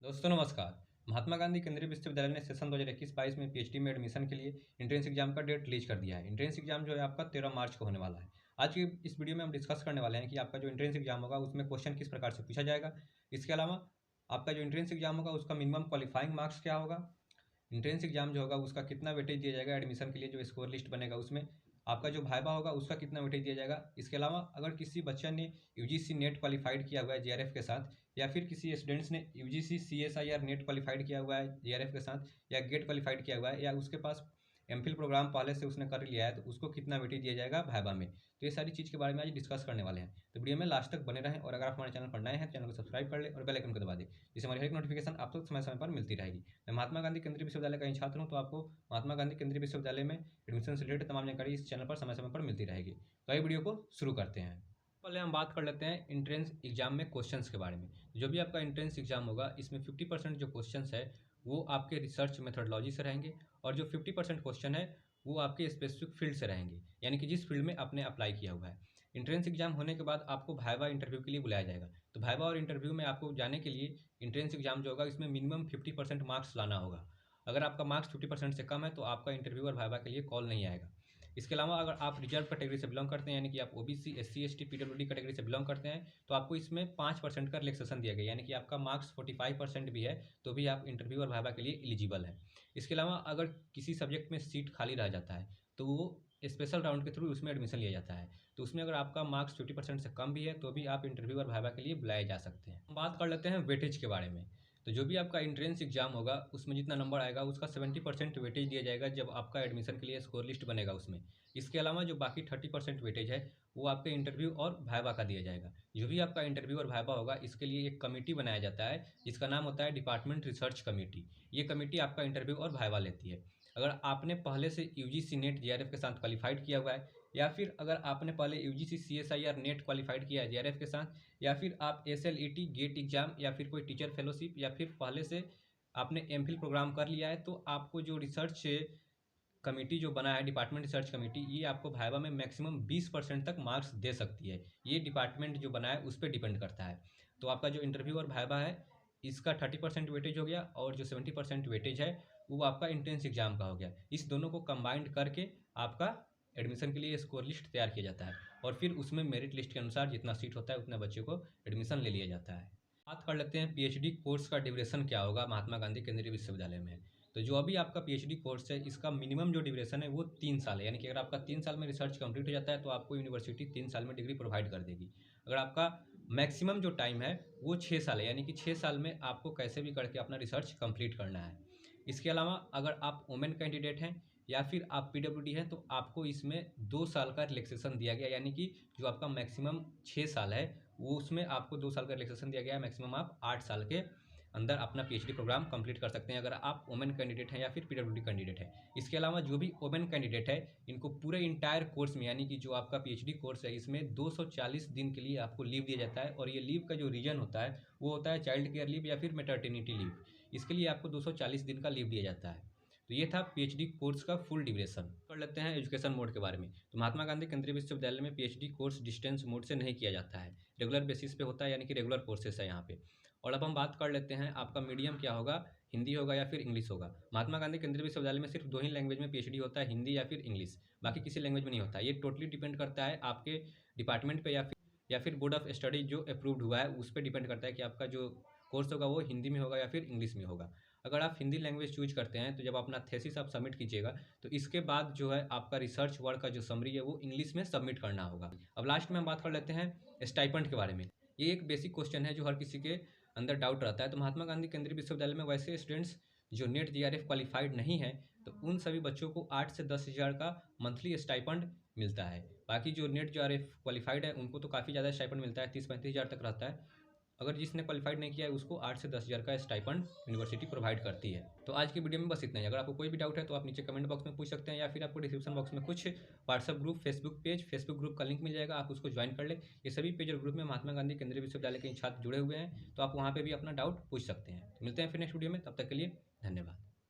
दोस्तों नमस्कार। महात्मा गांधी केंद्रीय विश्वविद्यालय ने सेशन 2021-22 में पीएचडी में एडमिशन के लिए एंट्रेंस एग्जाम का डेट रिलीज कर दिया है। एंट्रेंस एग्जाम जो है आपका 13 मार्च को होने वाला है। आज की इस वीडियो में हम डिस्कस करने वाले हैं कि आपका जो एंट्रेंस एग्जाम होगा उसमें क्वेश्चन किस प्रकार से पूछा जाएगा। इसके अलावा आपका जो एंट्रेंस एग्जाम होगा उसका मिनिमम क्वालिफाइंग मार्क्स क्या होगा, एंट्रेंस एग्जाम जो होगा उसका कितना वेटेज दिया जाएगा एडमिशन के लिए, जो स्कोर लिस्ट बनेगा उसमें आपका जो वाइवा होगा उसका कितना वेटेज दिया जाएगा। इसके अलावा अगर किसी बच्चे ने यूजीसी नेट क्वालिफाइड किया हुआ है जेआरएफ के साथ, या फिर किसी स्टूडेंट्स ने यूजीसी सीएसआईआर नेट क्वालिफाइड किया हुआ है जेआरएफ के साथ, या गेट क्वालिफाइड किया हुआ है, या उसके पास एमफिल प्रोग्राम पहले से उसने कर लिया है, तो उसको कितना वेटेज दिया जाएगा वाइवा में। तो ये सारी चीज़ के बारे में आज डिस्कस करने वाले हैं। तो वीडियो में लास्ट तक बने रहें, और अगर आप हमारे चैनल पर नए हैं तो चैनल को सब्सक्राइब कर ले और बेल आइकन को दबा दें, जिससे हमारी हर एक नोटिफिकेशन आप तक समय समय पर मिलती रहेगी। मैं महात्मा गांधी केंद्रीय विश्वविद्यालय का ही छात्र हूँ, तो आपको महात्मा गांधी केंद्रीय विश्वविद्यालय में एडमिशन से रिलेटेड तमाम जानकारी इस चैनल पर समय समय पर मिलती रहेगी। तो आइए वीडियो को शुरू करते हैं। पहले हम बात कर लेते हैं एंट्रेंस एग्जाम में क्वेश्चंस के बारे में। जो भी आपका एंट्रेंस एग्जाम होगा इसमें 50% जो क्वेश्चंस है वो आपके रिसर्च मेथोडोलॉजी से रहेंगे, और जो 50% क्वेश्चन है वो आपके स्पेसिफिक फील्ड से रहेंगे, यानी कि जिस फील्ड में आपने अप्लाई किया हुआ है। एंट्रेंस एग्जाम होने के बाद आपको वाइवा इंटरव्यू के लिए बुलाया जाएगा। तो वाइवा और इंटरव्यू में आपको जाने के लिए एंट्रेंस एग्जाम जो होगा इसमें मिनिमम 50% मार्क्स लाना होगा। अगर आपका मार्क्स 50% से कम है तो आपका इंटरव्यू और वाइवा के लिए कॉल नहीं आएगा। इसके अलावा अगर आप रिजर्व कैटेगरी से बिलोंग करते हैं, यानी कि आप OBC SC ST PWD category से बिलोंग करते हैं, तो आपको इसमें 5% का रिलैक्सेशन दिया गया, यानी कि आपका मार्क्स 45% भी है तो भी आप इंटरव्यू और वाइवा के लिए एलिजिबल है। इसके अलावा अगर किसी सब्जेक्ट में सीट खाली रह जाता है तो वो स्पेशल राउंड के थ्रू उसमें एडमिशन लिया जाता है। तो उसमें अगर आपका मार्क्स 50% से कम भी है तो भी आप इंटरव्यू और वाइवा के लिए बुलाए जा सकते हैं। हम बात कर लेते हैं वेटेज के बारे में। तो जो भी आपका एंट्रेंस एग्जाम होगा उसमें जितना नंबर आएगा उसका 70% वेटेज दिया जाएगा जब आपका एडमिशन के लिए स्कोर लिस्ट बनेगा उसमें। इसके अलावा जो बाकी 30% वेटेज है वो आपके इंटरव्यू और वाइवा का दिया जाएगा। जो भी आपका इंटरव्यू और वाइवा होगा इसके लिए एक कमेटी बनाया जाता है जिसका नाम होता है डिपार्टमेंट रिसर्च कमेटी। ये कमेटी आपका इंटरव्यू और वाइवा लेती है। अगर आपने पहले से यूजीसी नेट जेआरएफ के साथ क्वालिफाइड किया हुआ है, या फिर अगर आपने पहले यूजीसी सीएसआईआर नेट क्वालिफाइड किया है जेआरएफ के साथ, या फिर आप एसएलईटी गेट एग्जाम या फिर कोई टीचर फेलोशिप, या फिर पहले से आपने एमफिल प्रोग्राम कर लिया है, तो आपको जो रिसर्च कमेटी जो बना है डिपार्टमेंट रिसर्च कमेटी, ये आपको वाइवा में मैक्सिमम 20% तक मार्क्स दे सकती है। ये डिपार्टमेंट जो बना है उस पर डिपेंड करता है। तो आपका जो इंटरव्यू और वाइवा है इसका 30% वेटेज हो गया, और जो 70% वेटेज है वो आपका एंट्रेंस एग्जाम का हो गया। इस दोनों को कंबाइंड करके आपका एडमिशन के लिए स्कोर लिस्ट तैयार किया जाता है, और फिर उसमें मेरिट लिस्ट के अनुसार जितना सीट होता है उतने बच्चे को एडमिशन ले लिया जाता है। बात कर लेते हैं पीएचडी कोर्स का ड्यूरेशन क्या होगा महात्मा गांधी केंद्रीय विश्वविद्यालय में। तो जो अभी आपका पीएचडी कोर्स है इसका मिनिमम जो ड्यूरेशन है वो 3 साल है, यानी कि अगर आपका 3 साल में रिसर्च कंप्लीट हो जाता है तो आपको यूनिवर्सिटी 3 साल में डिग्री प्रोवाइड कर देगी। अगर आपका मैक्सिमम जो टाइम है वो 6 साल है, यानी कि 6 साल में आपको कैसे भी करके अपना रिसर्च कंप्लीट करना है। इसके अलावा अगर आप वुमेन कैंडिडेट हैं या फिर आप पीडब्ल्यूडी हैं तो आपको इसमें 2 साल का रिलैक्सेशन दिया गया, यानी कि जो आपका मैक्सिमम 6 साल है वो उसमें आपको 2 साल का रिलैक्सेशन दिया गया है। मैक्सिमम आप 8 साल के अंदर अपना पीएचडी प्रोग्राम कंप्लीट कर सकते हैं अगर आप वुमेन कैंडिडेट हैं या फिर पीडब्ल्यूडी कैंडिडेट है। इसके अलावा जो भी वुमेन कैंडिडेट है इनको पूरे इंटायर कोर्स में, यानी कि जो आपका पीएचडी कोर्स है इसमें 240 दिन के लिए आपको लीव दिया जाता है, और ये लीव का जो रीजन होता है वो होता है चाइल्ड केयर लीव या फिर मैटरनिटी लीव। इसके लिए आपको 240 दिन का लीव दिया जाता है। तो ये था पीएचडी कोर्स का फुल ड्यूरेशन। कर लेते हैं एजुकेशन मोड के बारे में। तो महात्मा गांधी केंद्रीय विश्वविद्यालय में पीएचडी कोर्स डिस्टेंस मोड से नहीं किया जाता है, रेगुलर बेसिस पे होता है, यानी कि रेगुलर कोर्सेस है यहाँ पे। और अब हम बात कर लेते हैं आपका मीडियम क्या होगा, हिंदी होगा या फिर इंग्लिश होगा। महात्मा गांधी केंद्रीय विश्वविद्यालय में सिर्फ 2 ही लैंग्वेज में पीएचडी होता है, हिंदी या फिर इंग्लिश। बाकी किसी लैंग्वेज में नहीं होता। ये टोटली डिपेंड करता है आपके डिपार्टमेंट पे या फिर बोर्ड ऑफ स्टडी जो अप्रूव्ड हुआ है उस पर डिपेंड करता है कि आपका जो कोर्स होगा वो हिंदी में होगा या फिर इंग्लिश में होगा। अगर आप हिंदी लैंग्वेज चूज करते हैं तो जब अपना थेसिस आप सबमिट कीजिएगा तो इसके बाद जो है आपका रिसर्च वर्क का जो समरी है वो इंग्लिश में सबमिट करना होगा। अब लास्ट में हम बात कर लेते हैं स्टाइपेंड के बारे में। ये एक बेसिक क्वेश्चन है जो हर किसी के अंदर डाउट रहता है। तो महात्मा गांधी केंद्रीय विश्वविद्यालय में वैसे स्टूडेंट्स जो नेट जीआरएफ क्वालिफाइड नहीं है तो उन सभी बच्चों को 8 से 10 हज़ार का मंथली स्टाइपेंड मिलता है। बाकी जो नेट जीआरएफ क्वालिफाइड है उनको तो काफ़ी ज़्यादा स्टाइपेंड मिलता है, 30-35 हज़ार तक रहता है। अगर जिसने क्वालिफाइड नहीं किया है उसको 8 से 10 हज़ार का स्टाइपेंड यूनिवर्सिटी प्रोवाइड करती है। तो आज की वीडियो में बस इतना ही। अगर आपको कोई भी डाउट है तो आप नीचे कमेंट बॉक्स में पूछ सकते हैं, या फिर आपको डिस्क्रिप्शन बॉक्स में कुछ WhatsApp group, Facebook page, Facebook group का लिंक मिल जाएगा, आप उसको ज्वाइन कर ले। ये सभी पेज और ग्रुप में महात्मा गांधी केंद्रीय विश्वविद्यालय के छात्र जुड़े हुए हैं, तो आप वहाँ पर भी अपना डाउट पूछ सकते हैं। तो मिलते हैं फिर नेक्स्ट वीडियो में, तब तक के लिए धन्यवाद।